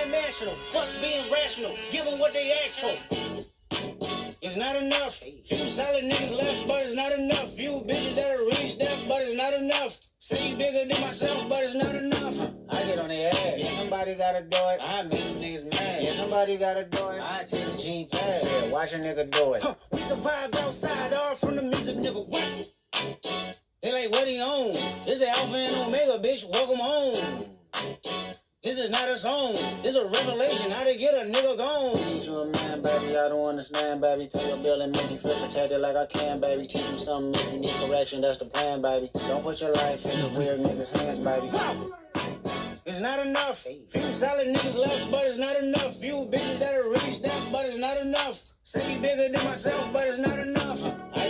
international. Fuck being rational. Give them what they ask for. It's not enough. Few solid niggas left, but it's not enough. Few bitches that'll reach that, but it's not enough. Say you bigger than myself, but it's not enough. I get on their ass. Yeah, somebody gotta do it. I make them niggas mad. Yeah, somebody gotta do it. I take the G pass. Yeah, watch a nigga do it. We survived outside, all from the music, nigga. What? They like, what he on? This is Alpha and Omega, bitch. Welcome home. This is not a song. This is a revelation. How to get a nigga gone. Teach you a man, baby. I don't understand, baby. Pay your bill and make me feel protected like I can, baby. Teach you something if you need correction. That's the plan, baby. Don't put your life in the weird niggas' hands, baby. It's not enough. Few solid niggas left, but it's not enough. Few bitches that'll reach that, but it's not enough. Say you bigger than myself, but it's not enough. I